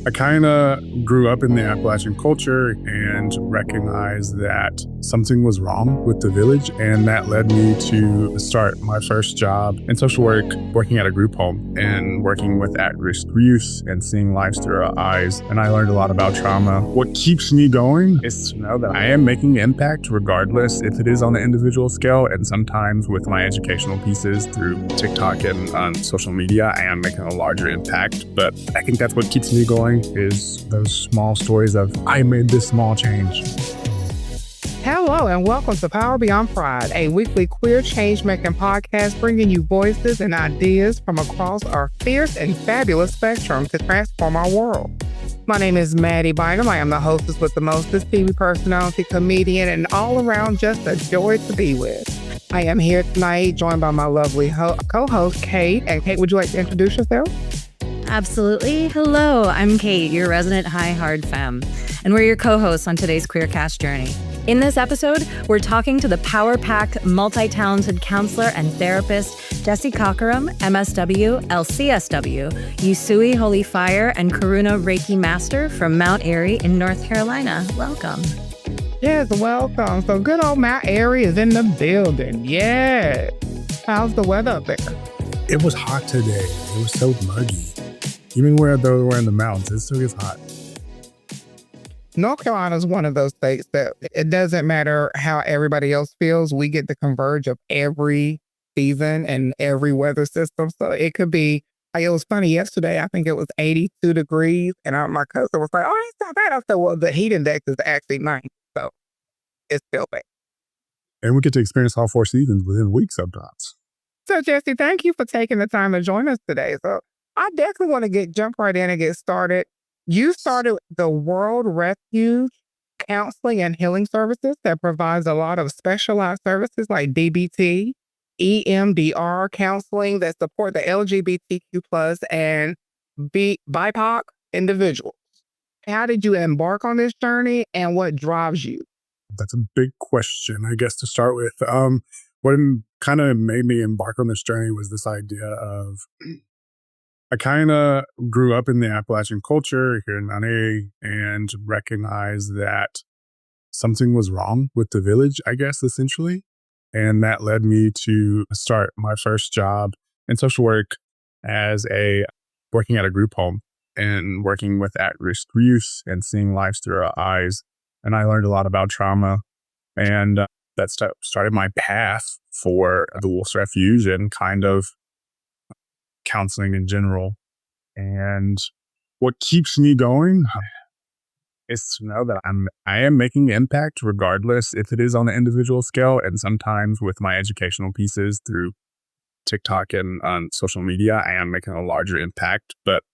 I kind of grew up in the Appalachian culture and recognized that something was wrong with the village. And that led me to start my first job in social work, working at a group home and working with at-risk youth and seeing lives through our eyes. And I learned a lot about trauma. What keeps me going is to know that I am making an impact regardless if it is on the individual scale. And sometimes with my educational pieces through TikTok and on social media, I am making a larger impact. But I think that's what keeps me going, is those small stories of I made this small change. Hello and welcome to Power Beyond Pride, a weekly queer change-making podcast bringing you voices and ideas from across our fierce and fabulous spectrum to transform our world. My name is Mattie Bynum. I am the hostess with the mostest, TV personality, comedian, and all around just a joy to be with. I am here tonight joined by my lovely co-host, Kate. And Kate, would you like to introduce yourself? Absolutely. Hello, I'm Kate, your resident high hard femme, and we're your co-hosts on today's QueerCast journey. In this episode, we're talking to the power-packed, multi-talented counselor and therapist, Jessie Cockerham, MSW, LCSW, Usui Holy Fire, and Karuna Reiki Master from Mount Airy in North Carolina. Welcome. Yes, welcome. So good old Mount Airy is in the building. Yeah. How's the weather up there? It was hot today. It was so muggy. Even though we're in the mountains, it still gets hot. North Carolina is one of those states that it doesn't matter how everybody else feels. We get the converge of every season and every weather system. So it could be, like, it was funny yesterday, I think it was 82 degrees. And my cousin was like, oh, it's not bad. I said, well, the heat index is actually 90. So it's still bad. And we get to experience all four seasons within weeks sometimes. So Jessie, thank you for taking the time to join us today. So I definitely want to jump right in and get started. You started the World Refuge Counseling and Healing Services that provides a lot of specialized services like DBT, EMDR counseling that support the LGBTQ plus and BIPOC individuals. How did you embark on this journey and what drives you? That's a big question, I guess, to start with. What kind of made me embark on this journey was this idea of I kind of grew up in the Appalachian culture here in Mount Airy and recognized that something was wrong with the village, I guess, essentially. And that led me to start my first job in social work working at a group home and working with at-risk youth and seeing lives through our eyes. And I learned a lot about trauma, and that started my path for the Wolf's Refuge and kind of counseling in general. And what keeps me going is to know that I am making an impact regardless if it is on the individual scale. And sometimes with my educational pieces through TikTok and on social media, I am making a larger impact. But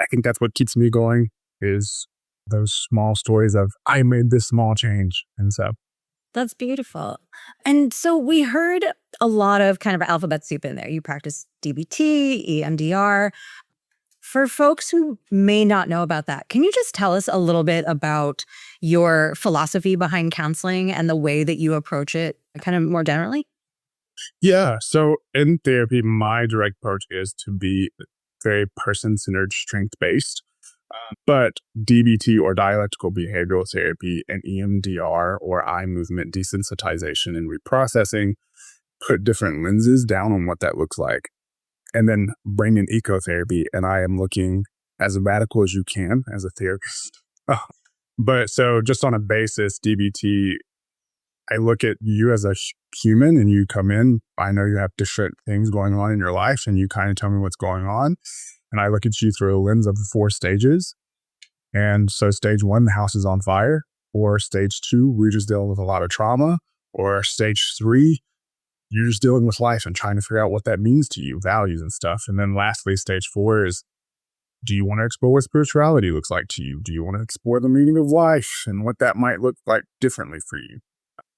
I think that's what keeps me going, is those small stories of I made this small change. And so That's beautiful. And so we heard a lot of kind of alphabet soup in there. You practice DBT, EMDR. For folks who may not know about that, can you just tell us a little bit about your philosophy behind counseling and the way that you approach it kind of more generally? Yeah. So in therapy, my direct approach is to be very person-centered, strength-based. But DBT or dialectical behavioral therapy and EMDR or eye movement desensitization and reprocessing put different lenses down on what that looks like. And then bring in ecotherapy, and I am looking as radical as you can as a therapist. But so just on a basis, DBT, I look at you as a human and you come in, I know you have different things going on in your life and you kind of tell me what's going on. And I look at you through a lens of the 4 stages. And so stage 1, the house is on fire. Or stage 2, we're just dealing with a lot of trauma. Or stage 3, you're just dealing with life and trying to figure out what that means to you, values and stuff. And then lastly, stage 4 is, do you want to explore what spirituality looks like to you? Do you want to explore the meaning of life and what that might look like differently for you?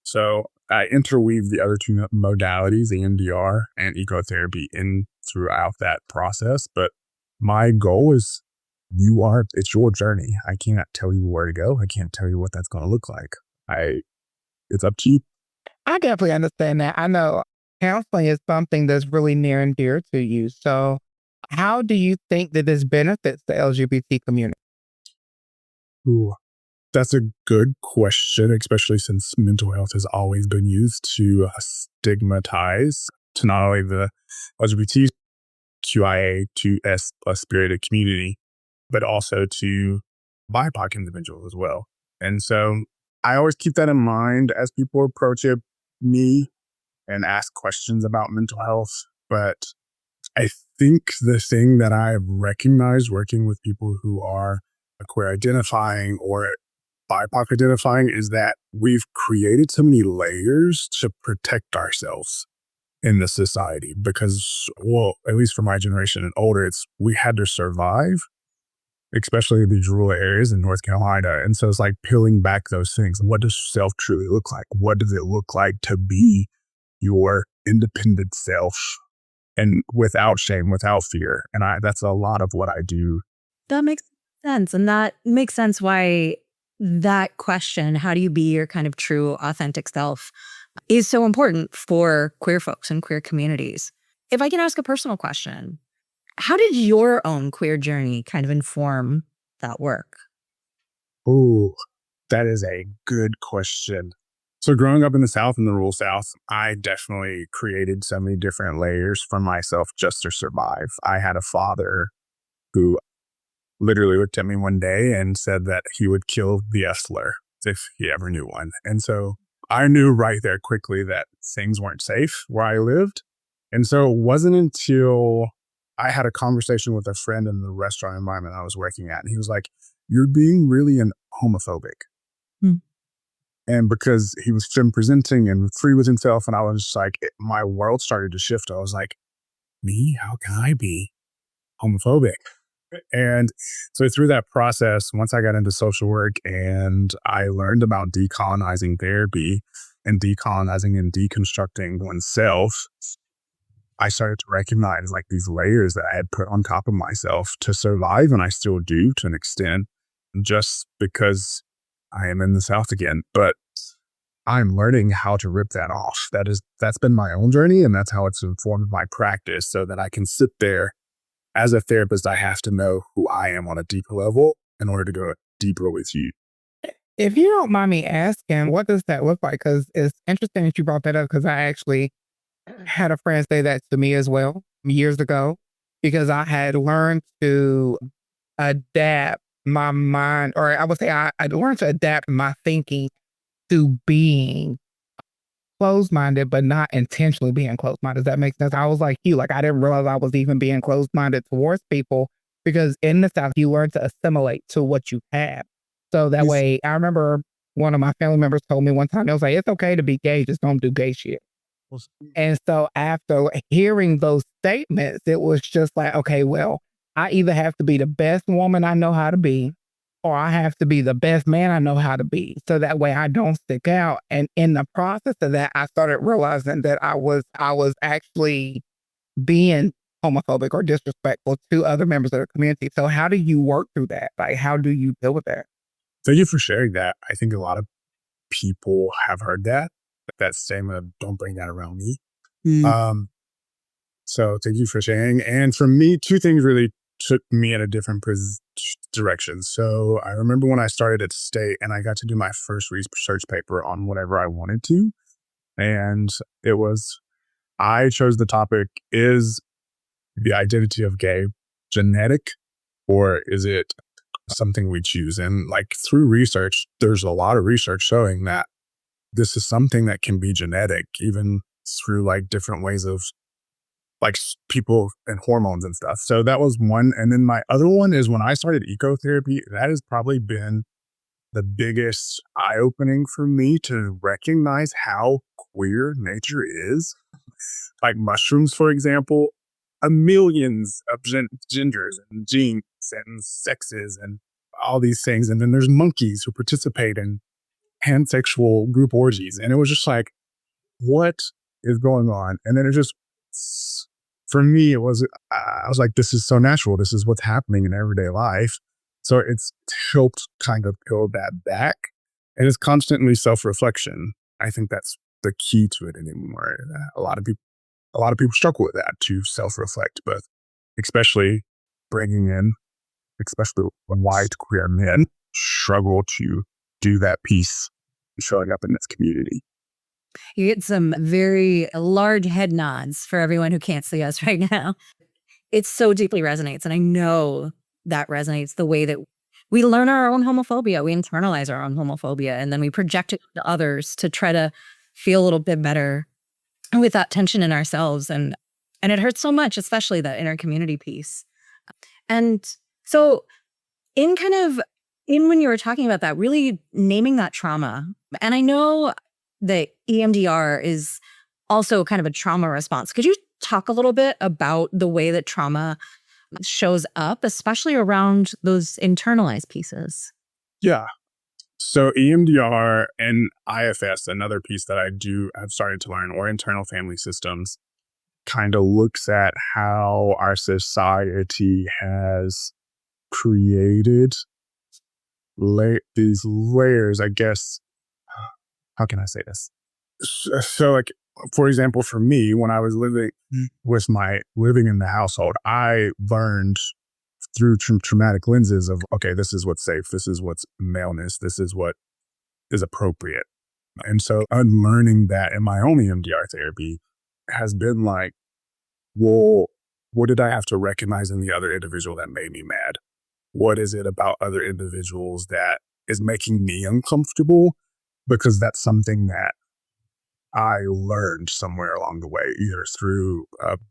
So I interweave the other 2 modalities, EMDR and ecotherapy, in throughout that process. But my goal is it's your journey. I can't tell you where to go. I can't tell you what that's going to look like. It's up to you. I definitely understand that. I know counseling is something that's really near and dear to you. So how do you think that this benefits the LGBT community? Ooh, that's a good question, especially since mental health has always been used to stigmatize to not only the LGBTQIA2S plus spirited community, but also to BIPOC individuals as well. And so I always keep that in mind as people approach me and ask questions about mental health. But I think the thing that I've recognized working with people who are queer identifying or BIPOC identifying is that we've created so many layers to protect ourselves in the society because, well, at least for my generation and older, we had to survive, especially in these rural areas in North Carolina. And so it's like peeling back those things. What does self truly look like? What does it look like to be your independent self and without shame, without fear? And that's a lot of what I do. That makes sense. And that makes sense why that question, how do you be your kind of true, authentic self, is so important for queer folks and queer communities. If I can ask a personal question, how did your own queer journey kind of inform that work? Ooh, that is a good question. So growing up in the South, in the rural South, I definitely created so many different layers for myself just to survive. I had a father who literally looked at me one day and said that he would kill the Estler if he ever knew one. And so I knew right there quickly that things weren't safe where I lived. And so it wasn't until I had a conversation with a friend in the restaurant environment I was working at, and he was like, "You're being really homophobic." And because he was femme presenting and free with himself, and I was just like, my world started to shift. I was like, me? How can I be homophobic? And so through that process, once I got into social work and I learned about decolonizing therapy and decolonizing and deconstructing oneself, I started to recognize like these layers that I had put on top of myself to survive, and I still do to an extent, just because I am in the South again. But I'm learning how to rip that off. That's been my own journey, and that's how it's informed my practice, so that I can sit there. As a therapist, I have to know who I am on a deeper level in order to go deeper with you. If you don't mind me asking, what does that look like? Because it's interesting that you brought that up, because I actually had a friend say that to me as well years ago, because I had learned to adapt my mind, or I would say I learned to adapt my thinking to being closed-minded, but not intentionally being closed-minded. Does that make sense? I was like you, like I didn't realize I was even being closed-minded towards people, because in the South, you learn to assimilate to what you have. So that way, I remember one of my family members told me one time, they was like, "It's okay to be gay, just don't do gay shit." And so after hearing those statements, it was just like, okay, well, I either have to be the best woman I know how to be, or I have to be the best man I know how to be. So that way I don't stick out. And in the process of that, I started realizing that I was actually being homophobic or disrespectful to other members of the community. So how do you work through that? Like, how do you deal with that? Thank you for sharing that. I think a lot of people have heard that statement of "don't bring that around me." So thank you for sharing. And for me, two things really took me in a different direction. So I remember when I started at State and I got to do my first research paper on whatever I wanted to. And I chose the topic, is the identity of gay genetic, or is it something we choose? And like through research, there's a lot of research showing that this is something that can be genetic, even through like different ways of like people and hormones and stuff. So that was one. And then my other one is when I started ecotherapy, that has probably been the biggest eye-opening for me to recognize how queer nature is. Like mushrooms, for example, millions of genders and genes and sexes and all these things. And then there's monkeys who participate in pansexual group orgies. And it was just like, what is going on? And then it just, for me, I was like, this is so natural. This is what's happening in everyday life. So it's helped kind of peel that back. And it's constantly self-reflection. I think that's the key to it anymore. A lot of people struggle with that, to self-reflect, but especially bringing in, especially white queer men struggle to do that piece showing up in this community. You get some very large head nods for everyone who can't see us right now. It so deeply resonates. And I know that resonates the way that we learn our own homophobia. We internalize our own homophobia and then we project it to others to try to feel a little bit better with that tension in ourselves. And it hurts so much, especially that inner community piece. And so in when you were talking about that, really naming that trauma, and I know that EMDR is also kind of a trauma response. Could you talk a little bit about the way that trauma shows up, especially around those internalized pieces? Yeah. So EMDR and IFS, another piece that I've started to learn, or internal family systems, kind of looks at how our society has created these layers, I guess. How can I say this? So like, for example, for me, when I was living in the household, I learned through traumatic lenses of, okay, this is what's safe. This is what's maleness. This is what is appropriate. And so unlearning that in my own EMDR therapy has been like, well, what did I have to recognize in the other individual that made me mad? What is it about other individuals that is making me uncomfortable? Because that's something that I learned somewhere along the way, either through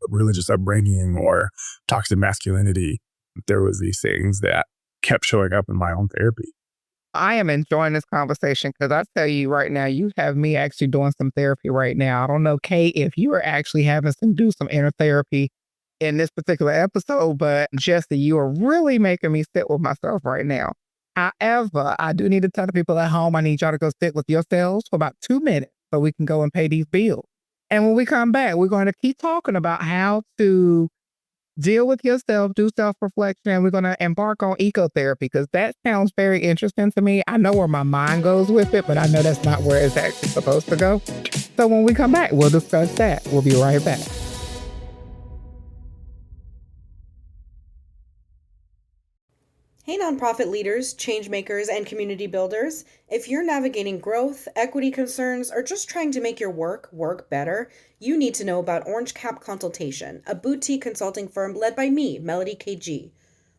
religious upbringing or toxic masculinity. There was these things that kept showing up in my own therapy. I am enjoying this conversation because I tell you right now, you have me actually doing some therapy right now. I don't know, Kate, if you are actually having do some inner therapy in this particular episode, but Jessie, you are really making me sit with myself right now. However, I do need to tell the people at home, I need y'all to go sit with yourselves for about 2 minutes so we can go and pay these bills. And when we come back, we're going to keep talking about how to deal with yourself, do self-reflection, and we're going to embark on ecotherapy because that sounds very interesting to me. I know where my mind goes with it, but I know that's not where it's actually supposed to go. So when we come back, we'll discuss that. We'll be right back. Hey, nonprofit leaders, change makers, and community builders. If you're navigating growth, equity concerns, or just trying to make your work better, you need to know about Orange Cap Consultation, a boutique consulting firm led by me, Melody KG.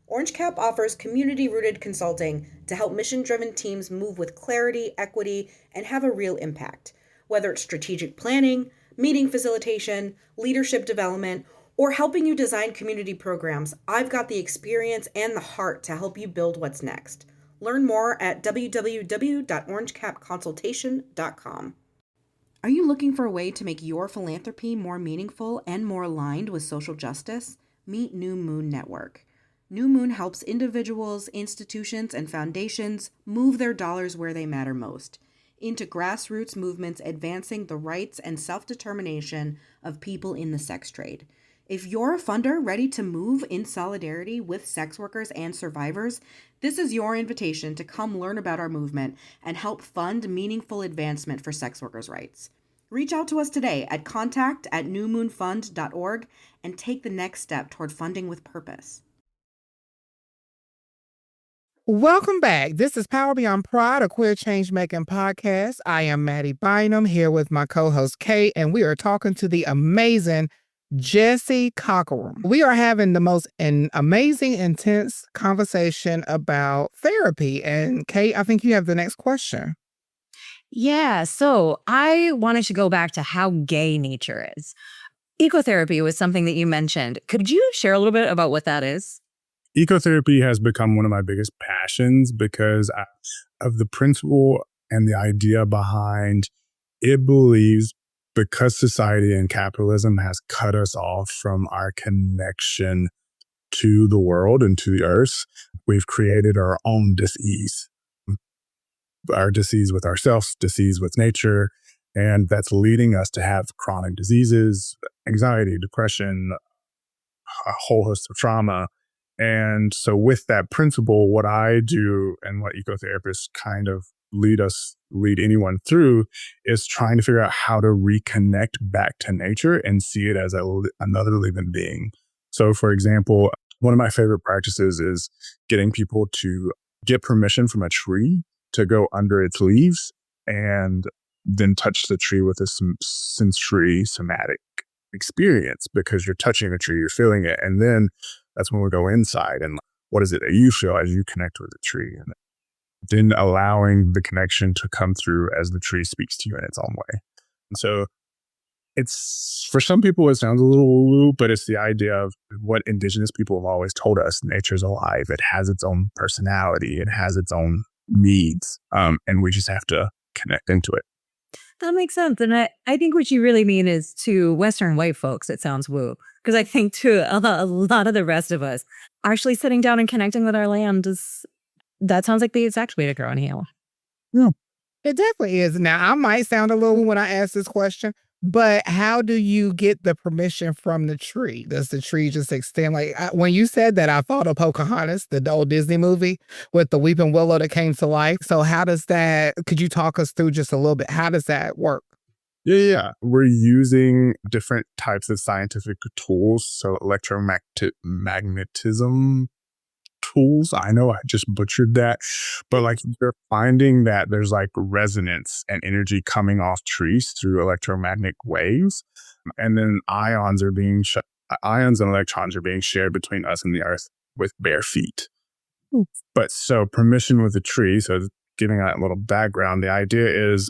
Orange Cap offers community-rooted consulting to help mission-driven teams move with clarity, equity, and have a real impact. Whether it's strategic planning, meeting facilitation, leadership development, or helping you design community programs, I've got the experience and the heart to help you build what's next. Learn more at www.orangecapconsultation.com. Are you looking for a way to make your philanthropy more meaningful and more aligned with social justice? Meet New Moon Network. New Moon helps individuals, institutions, and foundations move their dollars where they matter most, into grassroots movements advancing the rights and self-determination of people in the sex trade. If you're a funder ready to move in solidarity with sex workers and survivors, this is your invitation to come learn about our movement and help fund meaningful advancement for sex workers' rights. Reach out to us today at contact@newmoonfund.org and take the next step toward funding with purpose. Welcome back. This is Power Beyond Pride, a queer change-making podcast. I am Mattie Bynum here with my co-host Kate, and we are talking to the amazing Jessie Cockerham. We are having the most amazing, intense conversation about therapy. And Kate, I think you have the next question. Yeah, so I wanted to go back to how gay nature is. Ecotherapy was something that you mentioned. Could you share a little bit about what that is? Ecotherapy has become one of my biggest passions because of the principle and the idea behind it. Believes because society and capitalism has cut us off from our connection to the world and to the earth, we've created our own disease. Our disease with ourselves, disease with nature, and that's leading us to have chronic diseases, anxiety, depression, a whole host of trauma. And so with that principle, what I do and what ecotherapists kind of lead anyone through is trying to figure out how to reconnect back to nature and see it as another living being. So for example, one of my favorite practices is getting people to get permission from a tree to go under its leaves and then touch the tree with a sensory somatic experience, because you're touching the tree, you're feeling it. And then that's when we go inside and what is it that you feel as you connect with the tree? And then allowing the connection to come through as the tree speaks to you in its own way. And so it's, for some people, it sounds a little woo-woo, but it's the idea of what indigenous people have always told us. Nature's alive. It has its own personality. It has its own needs. And we just have to connect into it. That makes sense. And I think what you really mean is to Western white folks, it sounds woo. Because I think to a lot of the rest of us, actually sitting down and connecting with our land that sounds like the exact way to grow and heal. Yeah, it definitely is. Now, I might sound a little when I ask this question, but how do you get the permission from the tree? Does the tree just extend? Like when you said that, I thought of Pocahontas, the old Disney movie with the weeping willow that came to life. So how does that, could you talk us through just a little bit? How does that work? Yeah. We're using different types of scientific tools. So electromagnetism tools. I know I just butchered that, but like you're finding that there's like resonance and energy coming off trees through electromagnetic waves. And then ions and electrons are being shared between us and the earth with bare feet. But so permission with the tree. So giving that little background, the idea is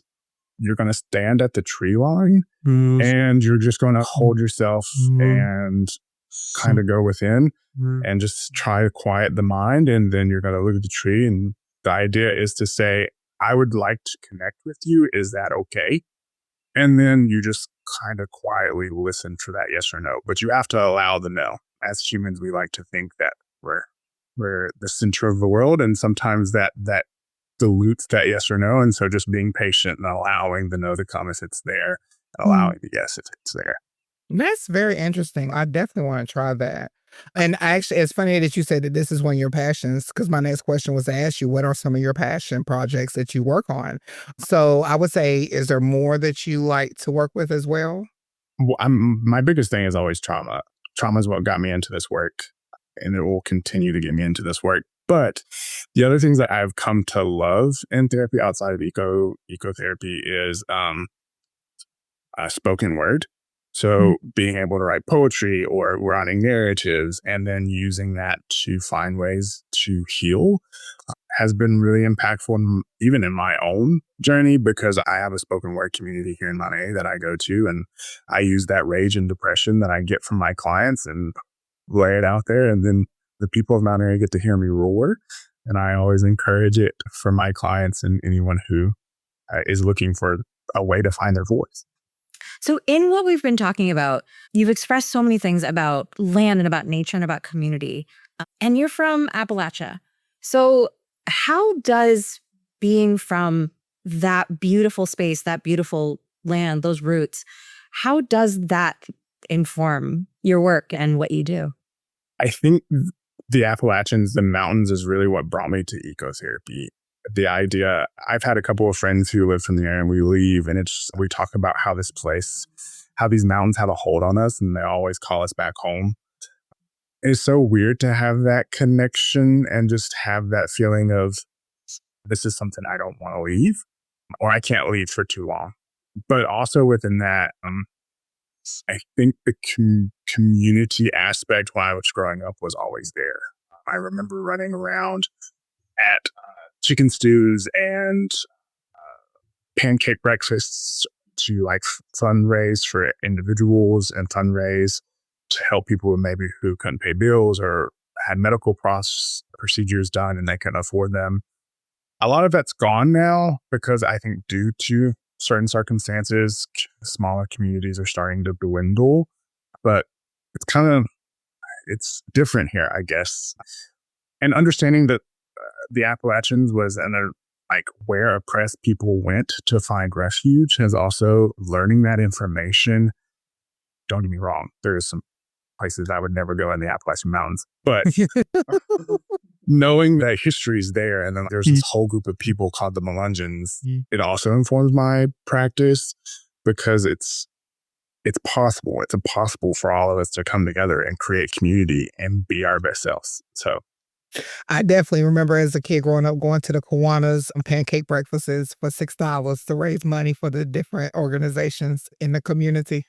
you're going to stand at the tree line and you're just going to hold yourself and kind of go within and just try to quiet the mind. And then you're going to look at the tree. And the idea is to say, I would like to connect with you. Is that okay? And then you just kind of quietly listen for that yes or no. But you have to allow the no. As humans, we like to think that we're the center of the world. And sometimes that dilutes that yes or no. And so just being patient and allowing the no to come if it's there, and allowing the yes if it's there. That's very interesting. I definitely want to try that. And actually, it's funny that you said that this is one of your passions, because my next question was to ask you, what are some of your passion projects that you work on? So I would say, is there more that you like to work with as well? Well, my biggest thing is always trauma. Trauma is what got me into this work, and it will continue to get me into this work. But the other things that I've come to love in therapy outside of ecotherapy is spoken word. So being able to write poetry or writing narratives and then using that to find ways to heal has been really impactful, even in my own journey, because I have a spoken word community here in Monterey that I go to, and I use that rage and depression that I get from my clients and lay it out there. And then the people of Monterey get to hear me roar. And I always encourage it for my clients and anyone who is looking for a way to find their voice. So in what we've been talking about, you've expressed so many things about land and about nature and about community. And you're from Appalachia. So how does being from that beautiful space, that beautiful land, those roots, how does that inform your work and what you do? I think the Appalachians, the mountains, is really what brought me to ecotherapy. The idea, I've had a couple of friends who live from the area and we leave, and we talk about how this place, how these mountains have a hold on us and they always call us back home. It's so weird to have that connection and just have that feeling of this is something I don't want to leave, or I can't leave for too long. But also within that, I think the community aspect when I was growing up was always there. I remember running around at chicken stews and pancake breakfasts to like fundraise for individuals and fundraise to help people maybe who couldn't pay bills or had medical procedures done and they couldn't afford them. A lot of that's gone now because I think due to certain circumstances, smaller communities are starting to dwindle, but it's different here, I guess. And understanding that the Appalachians was where oppressed people went to find refuge has also learning that information. Don't get me wrong, there's some places I would never go in the Appalachian Mountains, but knowing that history is there, and then there's this whole group of people called the Melungeons, it also informs my practice because it's possible. It's impossible for all of us to come together and create community and be our best selves. So I definitely remember as a kid growing up going to the Kiwanis and pancake breakfasts for $6 to raise money for the different organizations in the community.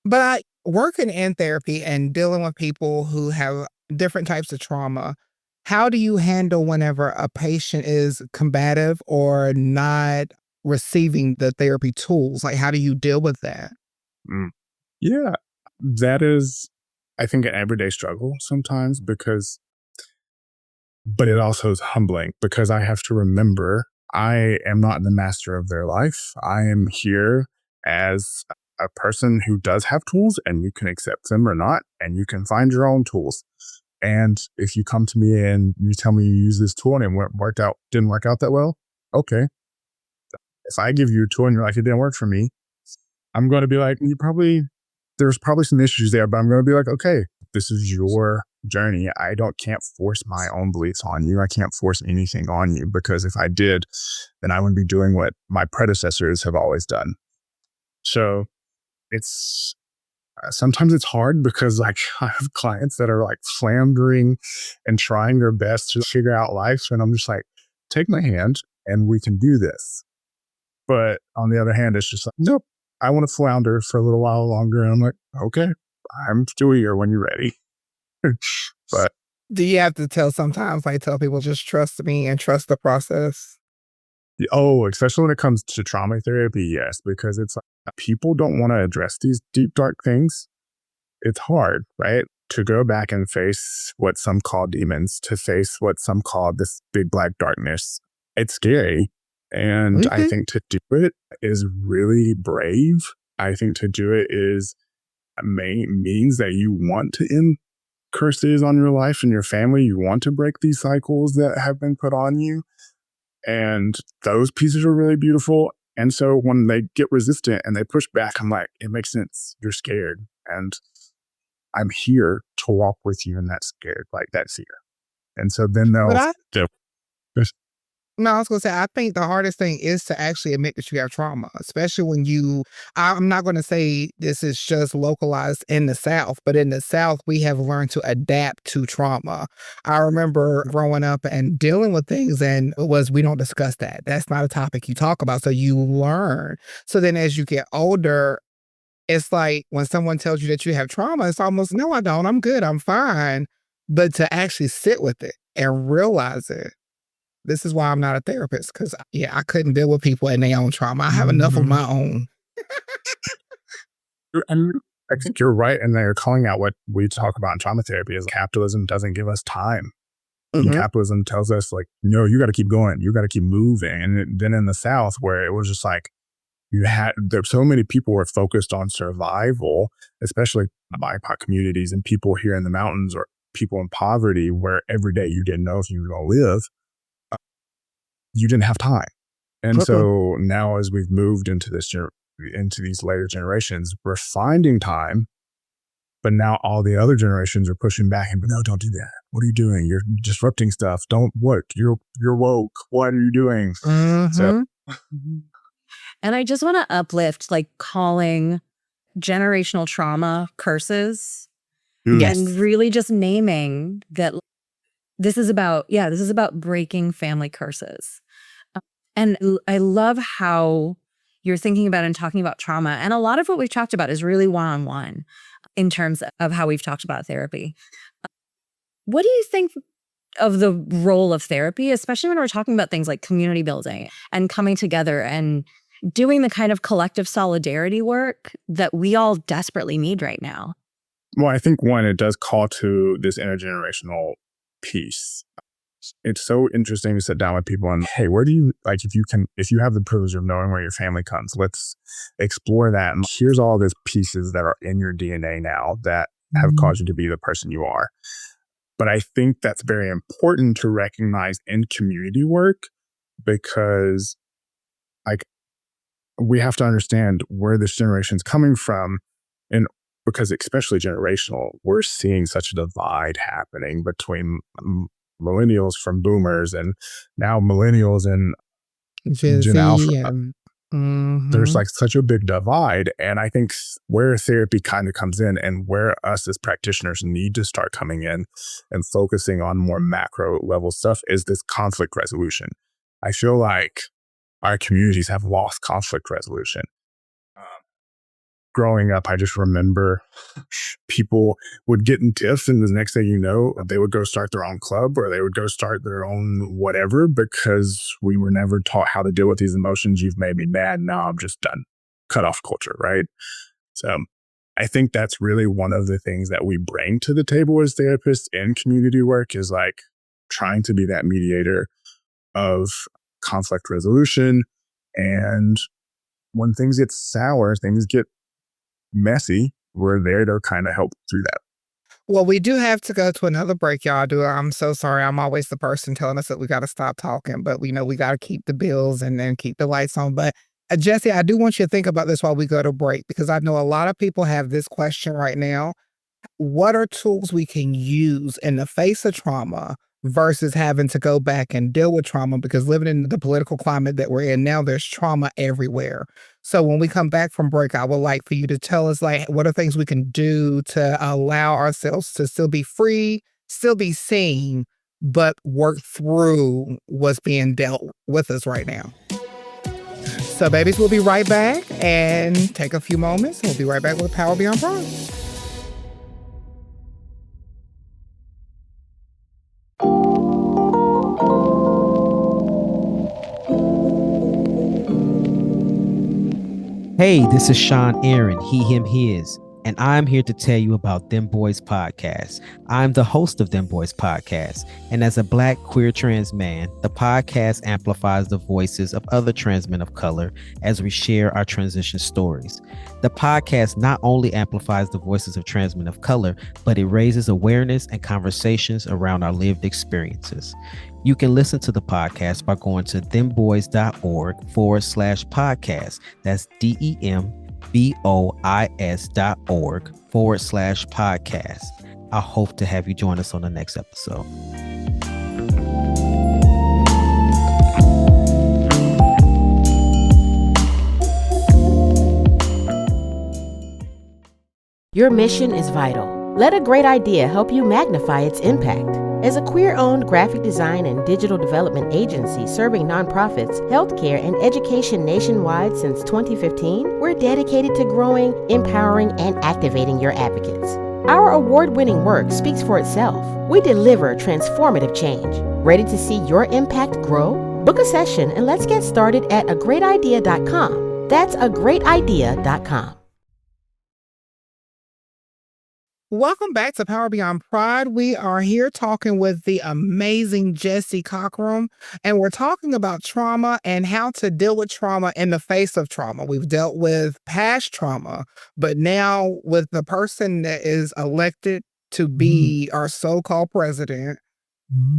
But working in therapy and dealing with people who have different types of trauma, how do you handle whenever a patient is combative or not receiving the therapy tools? Like, how do you deal with that? Mm. Yeah, that is, I think, an everyday struggle sometimes but it also is humbling because I have to remember I am not the master of their life. I am here as a person who does have tools, and you can accept them or not, and you can find your own tools. And if you come to me and you tell me you use this tool and it didn't work out that well, okay. If I give you a tool and you're like, it didn't work for me, I'm going to be like, there's probably some issues there, but I'm going to be like, okay, this is your journey. Can't force my own beliefs on you. I can't force anything on you, because if I did, then I wouldn't be doing what my predecessors have always done. So it's sometimes it's hard because like I have clients that are like floundering and trying their best to figure out life. And I'm just like, take my hand and we can do this. But on the other hand, it's just like, nope, I want to flounder for a little while longer. And I'm like, okay, I'm still here when you're ready. But Do you have to tell people just trust me and trust the process? especially when it comes to trauma therapy, yes, because it's like people don't want to address these deep, dark things. It's hard, right? To go back and face what some call demons, to face what some call this big black darkness. It's scary. And I think to do it is really brave. I think to do it means that you want to end curses on your life and your family. You want to break these cycles that have been put on you. And those pieces are really beautiful. And so when they get resistant and they push back, I'm like, it makes sense. You're scared. And I'm here to walk with you in that fear. And so then No, I was going to say, I think the hardest thing is to actually admit that you have trauma, especially when I'm not going to say this is just localized in the South, but in the South, we have learned to adapt to trauma. I remember growing up and dealing with things, and we don't discuss that. That's not a topic you talk about. So you learn. So then as you get older, it's like when someone tells you that you have trauma, it's almost, no, I don't. I'm good. I'm fine. But to actually sit with it and realize it. This is why I'm not a therapist, because, I couldn't deal with people and their own trauma. I have enough of my own. And I think you're right. And they're calling out what we talk about in trauma therapy is capitalism doesn't give us time. And capitalism tells us like, no, you got to keep going. You got to keep moving. And then in the South, where it was just like, there's so many people were focused on survival, especially BIPOC communities and people here in the mountains or people in poverty, where every day you didn't know if you were going to live. You didn't have time. And so now as we've moved into these later generations, we're finding time, but now all the other generations are pushing back and, no, don't do that. What are you doing? You're disrupting stuff. Don't work. You're woke. What are you doing? So, and I just want to uplift, like calling generational trauma curses and really just naming that this is about breaking family curses. And I love how you're thinking about and talking about trauma. And a lot of what we've talked about is really one-on-one in terms of how we've talked about therapy. What do you think of the role of therapy, especially when we're talking about things like community building and coming together and doing the kind of collective solidarity work that we all desperately need right now? Well, I think one, it does call to this intergenerational piece. It's so interesting to sit down with people and, hey, where do you, like, if you have the privilege of knowing where your family comes, let's explore that. And here's all these pieces that are in your DNA now that have caused you to be the person you are. But I think that's very important to recognize in community work, because like we have to understand where this generation is coming from. And because especially generational, we're seeing such a divide happening between millennials from boomers and now millennials and Gen Alpha. There's like such a big divide. And I think where therapy kind of comes in and where us as practitioners need to start coming in and focusing on more macro level stuff is this conflict resolution. I feel like our communities have lost conflict resolution. Growing up, I just remember people would get in tiffs, and the next thing you know, they would go start their own club or they would go start their own whatever because we were never taught how to deal with these emotions. You've made me mad. Now I'm just done. Cut off culture, right? So I think that's really one of the things that we bring to the table as therapists in community work is like trying to be that mediator of conflict resolution. And when things get sour, things get messy, we're there to kind of help through that. Well, we do have to go to another break, y'all. I'm so sorry. I'm always the person telling us that we got to stop talking, but we know we got to keep the bills and then keep the lights on. But Jessie, I do want you to think about this while we go to break, because I know a lot of people have this question right now. What are tools we can use in the face of trauma versus having to go back and deal with trauma? Because living in the political climate that we're in now, there's trauma everywhere. So when we come back from break, I would like for you to tell us, like, what are things we can do to allow ourselves to still be free, still be seen, but work through what's being dealt with us right now. So babies, we'll be right back and take a few moments. We'll be right back with Power Beyond Pride. Hey, this is Sean Aaron, he, him, his, and I'm here to tell you about Them Boys Podcast. I'm the host of Them Boys Podcast, and as a Black queer trans man, the podcast amplifies the voices of other trans men of color as we share our transition stories. The podcast not only amplifies the voices of trans men of color, but it raises awareness and conversations around our lived experiences. You can listen to the podcast by going to themboys.org/podcast. That's DEMBOIS.org/podcast. I hope to have you join us on the next episode. Your mission is vital. Let a great idea help you magnify its impact. As a queer-owned graphic design and digital development agency serving nonprofits, healthcare, and education nationwide since 2015, we're dedicated to growing, empowering, and activating your advocates. Our award-winning work speaks for itself. We deliver transformative change. Ready to see your impact grow? Book a session and let's get started at agreatidea.com. That's agreatidea.com. Welcome back to Power Beyond Pride. We are here talking with the amazing Jessie Cockerham, and we're talking about trauma and how to deal with trauma in the face of trauma. We've dealt with past trauma, but now with the person that is elected to be our so-called president,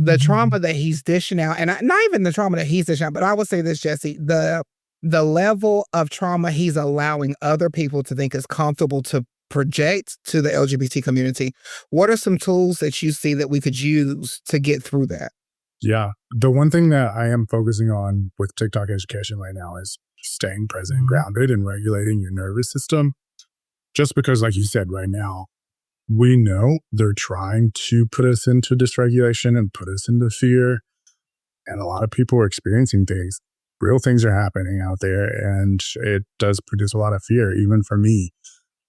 the trauma that he's dishing out, and not even the trauma that he's dishing out, but I would say this, Jessie, the level of trauma he's allowing other people to think is comfortable to project to the LGBT community. What are some tools that you see that we could use to get through that? Yeah. The one thing that I am focusing on with TikTok education right now is staying present and grounded and regulating your nervous system. Just because, like you said, right now, we know they're trying to put us into dysregulation and put us into fear. And a lot of people are experiencing things. Real things are happening out there. And it does produce a lot of fear, even for me.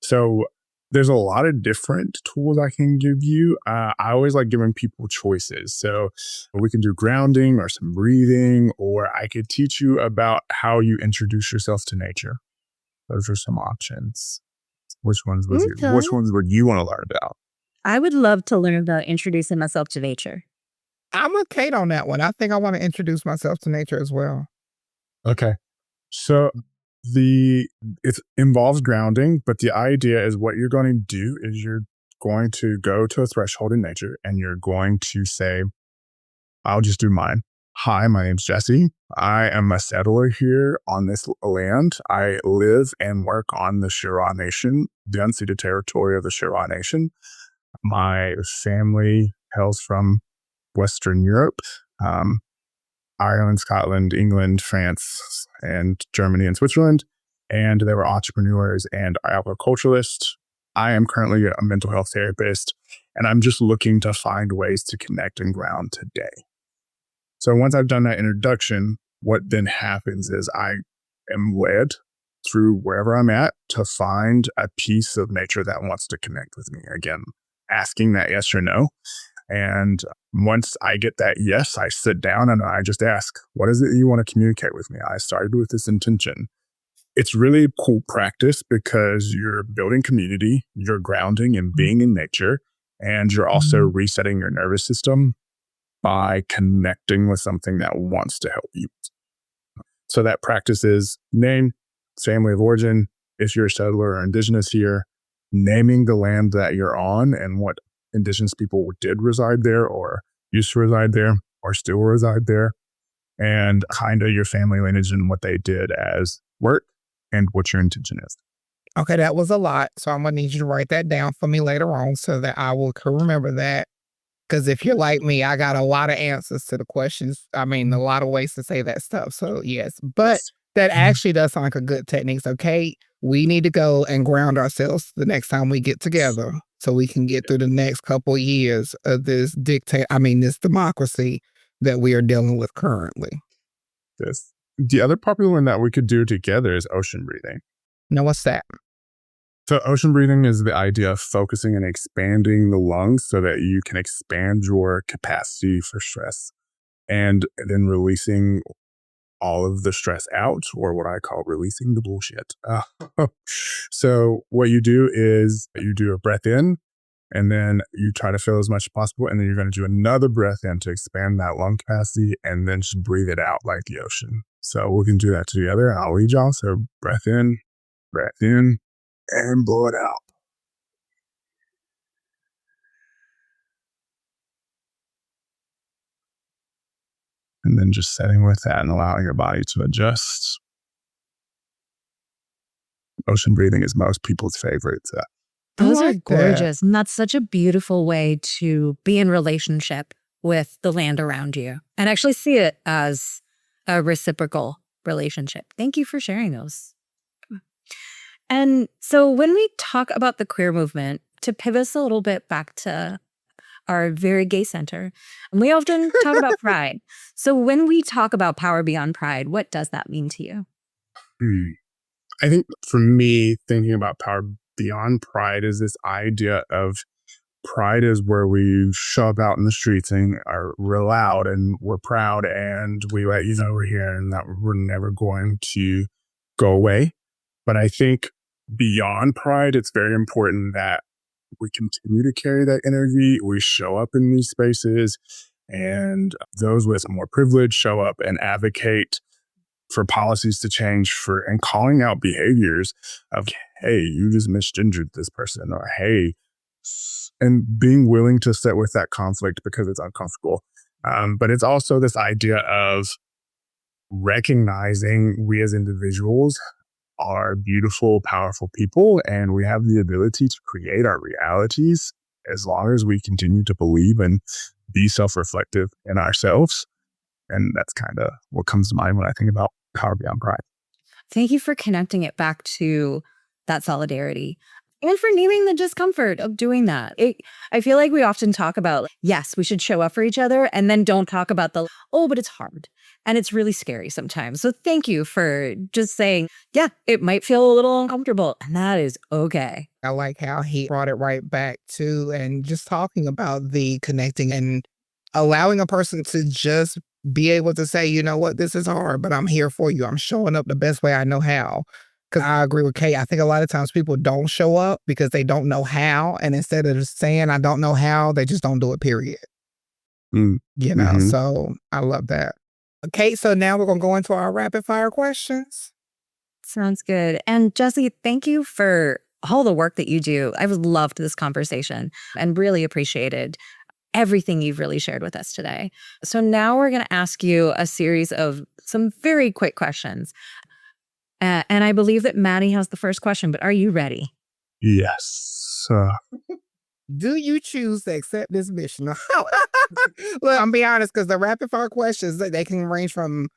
So there's a lot of different tools I can give you. I always like giving people choices. So we can do grounding or some breathing, or I could teach you about how you introduce yourself to nature. Those are some options. Which ones would you want to learn about? I would love to learn about introducing myself to nature. I'm with Kate on that one. I think I want to introduce myself to nature as well. Okay. So it involves grounding, but the idea is what you're going to do is you're going to go to a threshold in nature and you're going to say, I'll just do mine. Hi, my name's Jessie. I am a settler here on this land. I live and work on the Shira Nation, the unceded territory of the Shira Nation. My family hails from Western Europe, Ireland, Scotland, England, France, and Germany and Switzerland. And they were entrepreneurs and agriculturalists. I am currently a mental health therapist, and I'm just looking to find ways to connect and ground today. So once I've done that introduction, what then happens is I am led through wherever I'm at to find a piece of nature that wants to connect with me. Again, asking that yes or no. And once I get that yes, I sit down and I just ask, what is it you want to communicate with me? I started with this intention. It's really cool practice because you're building community, you're grounding and being in nature, and you're also resetting your nervous system by connecting with something that wants to help you. So that practice is name, family of origin, if you're a settler or indigenous here, naming the land that you're on and what indigenous people did reside there or used to reside there or still reside there, and kind of your family lineage and what they did as work and what your intention is. Okay, that was a lot. So I'm going to need you to write that down for me later on so that I will remember that. Because if you're like me, I got a lot of answers to the questions. I mean, a lot of ways to say that stuff. So yes, but that actually does sound like a good technique. So Kate, we need to go and ground ourselves the next time we get together so we can get through the next couple of years of this this democracy that we are dealing with currently. Yes. The other popular one that we could do together is ocean breathing. Now, what's that? So ocean breathing is the idea of focusing and expanding the lungs so that you can expand your capacity for stress and then releasing all of the stress out, or what I call releasing the bullshit. So what you do is you do a breath in and then you try to fill as much as possible. And then you're going to do another breath in to expand that lung capacity and then just breathe it out like the ocean. So we can do that together. I'll lead y'all. So breath in, and blow it out. And then just setting with that and allowing your body to adjust. Ocean breathing is most people's favorite. Those I are like gorgeous. And that's such a beautiful way to be in relationship with the land around you and actually see it as a reciprocal relationship. Thank you for sharing those. And so when we talk about the queer movement, to pivot us a little bit back to our very gay center, and we often talk about pride. So when we talk about power beyond pride, what does that mean to you? I think for me, thinking about power beyond pride is this idea of pride is where we show up out in the streets and we're loud and we're proud and we let you know we're here and that we're never going to go away. But I think beyond pride, it's very important that we continue to carry that energy. We show up in these spaces and those with more privilege show up and advocate for policies to change and calling out behaviors of, hey, you just misgendered this person, or hey, and being willing to sit with that conflict because it's uncomfortable. But it's also this idea of recognizing we as individuals are beautiful, powerful people, and we have the ability to create our realities as long as we continue to believe and be self-reflective in ourselves. And that's kind of what comes to mind when I think about power beyond pride. Thank you for connecting it back to that solidarity and for naming the discomfort of doing that. I feel like we often talk about, yes, we should show up for each other and then don't talk about but it's hard. And it's really scary sometimes. So thank you for just saying, yeah, it might feel a little uncomfortable and that is okay. I like how he brought it right back to and just talking about the connecting and allowing a person to just be able to say, you know what, this is hard, but I'm here for you. I'm showing up the best way I know how. Because I agree with Kate. I think a lot of times people don't show up because they don't know how. And instead of just saying, I don't know how, they just don't do it, period. So I love that. Kate, so now we're going to go into our rapid fire questions. Sounds good. And Jessie, thank you for all the work that you do. I've loved this conversation and really appreciated everything you've really shared with us today. So now we're going to ask you a series of some very quick questions. And I believe that Mattie has the first question, but are you ready? Yes. Do you choose to accept this mission? Look, I'm being honest, because the rapid fire questions, they can range from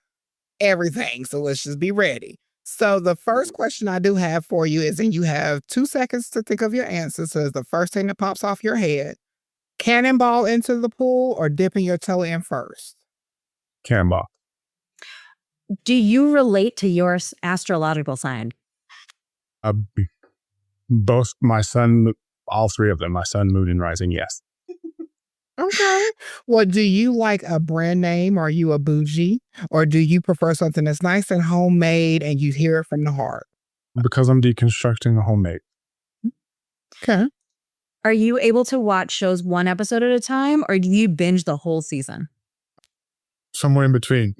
everything. So let's just be ready. So the first question I do have for you is, and you have 2 seconds to think of your answer. So it's the first thing that pops off your head. Cannonball into the pool or dipping your toe in first? Cannonball. Do you relate to your astrological sign? Both my sun, all 3 of them, my sun, moon, and rising, yes. Okay. Well, do you like a brand name? Are you a bougie? Or do you prefer something that's nice and homemade and you hear it from the heart? Because I'm deconstructing the homemade. Okay. Are you able to watch shows 1 episode at a time, or do you binge the whole season? Somewhere in between.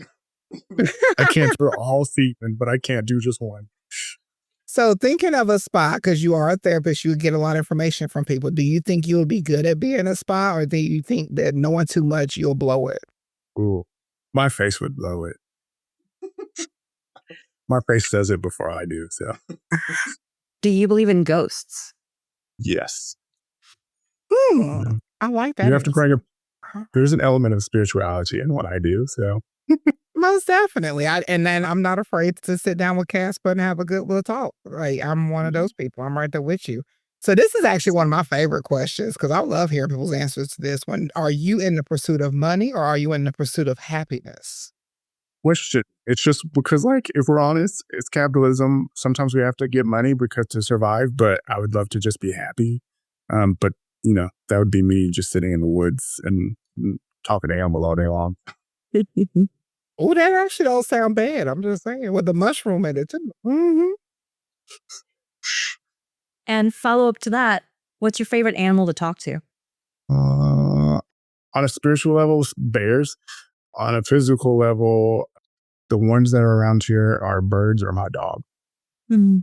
I can't do a whole season, but I can't do just one. So thinking of a spa, because you are a therapist, you would get a lot of information from people. Do you think you would be good at being a spa, or do you think that knowing too much, you'll blow it? Ooh, my face would blow it. My face says it before I do, so. Do you believe in ghosts? Yes. I like that. You have to bring up, there's an element of spirituality in what I do, so. Most definitely. And then I'm not afraid to sit down with Casper and have a good little talk. Like, I'm one of those people. I'm right there with you. So this is actually one of my favorite questions because I love hearing people's answers to this one. Are you in the pursuit of money or are you in the pursuit of happiness? Question. It's just because, like, if we're honest, it's capitalism. Sometimes we have to get money because to survive, but I would love to just be happy. But, you know, that would be me just sitting in the woods and talking to animals all day long. Oh, that actually don't sound bad. I'm just saying, with the mushroom in it too. Mm-hmm. And follow up to that, what's your favorite animal to talk to? On a spiritual level, bears. On a physical level, the ones that are around here are birds or my dog. Mm-hmm.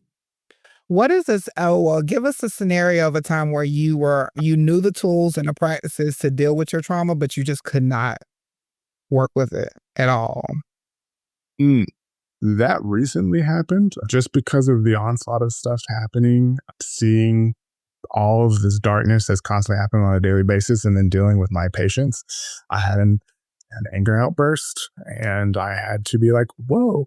What is this? Oh, well, give us a scenario of a time where you knew the tools and the practices to deal with your trauma, but you just could not work with it at all. That recently happened just because of the onslaught of stuff happening, seeing all of this darkness that's constantly happening on a daily basis and then dealing with my patients. I had an anger outburst and I had to be like, whoa,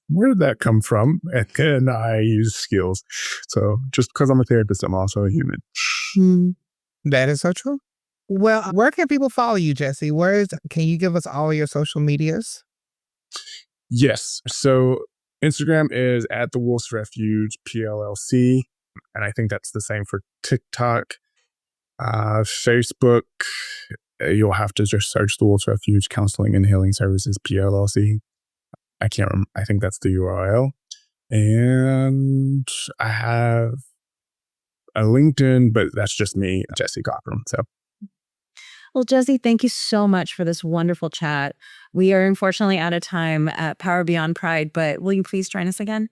where did that come from? And then I use skills. So just because I'm a therapist, I'm also a human. That is so true. Well, where can people follow you, Jessie? Can you give us all your social medias? Yes. So Instagram is at the Wolf's Refuge, PLLC. And I think that's the same for TikTok. Facebook, you'll have to just search the Wolf's Refuge Counseling and Healing Services, PLLC. I can't remember. I think that's the URL. And I have a LinkedIn, but that's just me, Jessie Cockerham. So. Well, Jessie, thank you so much for this wonderful chat. We are unfortunately out of time at Power Beyond Pride, but will you please join us again?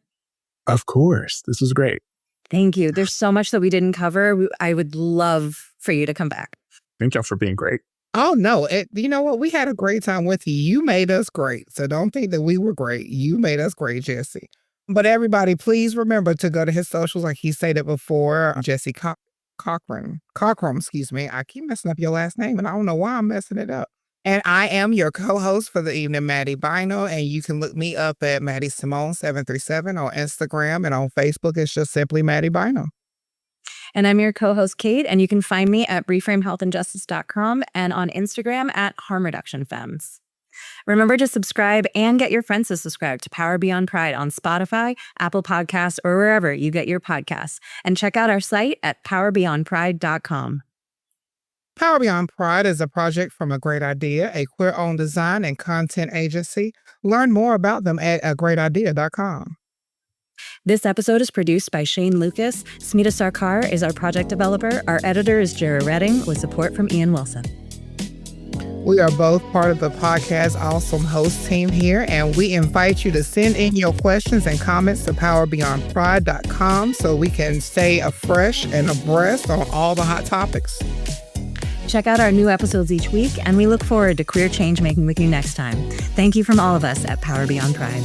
Of course. This was great. Thank you. There's so much that we didn't cover. I would love for you to come back. Thank y'all for being great. Oh, no. You know what? We had a great time with you. You made us great. So don't think that we were great. You made us great, Jessie. But everybody, please remember to go to his socials like he stated before. Jessie Cockerham, excuse me. I keep messing up your last name and I don't know why I'm messing it up. And I am your co-host for the evening, Mattie Bynum, and you can look me up at Mattie Simone 737 on Instagram, and on Facebook it's just simply Mattie Bynum. And I'm your co-host, Kate, and you can find me at reframehealthandjustice.com and on Instagram at Harm Reduction Femmes. Remember to subscribe and get your friends to subscribe to Power Beyond Pride on Spotify, Apple Podcasts, or wherever you get your podcasts. And check out our site at powerbeyondpride.com. Power Beyond Pride is a project from A Great Idea, a queer-owned design and content agency. Learn more about them at agreatidea.com. This episode is produced by Shane Lucas. Smita Sarkar is our project developer. Our editor is Jara Redding with support from Ian Wilson. We are both part of the podcast Awesome Host team here, and we invite you to send in your questions and comments to powerbeyondpride.com so we can stay afresh and abreast on all the hot topics. Check out our new episodes each week, and we look forward to queer change making with you next time. Thank you from all of us at Power Beyond Pride.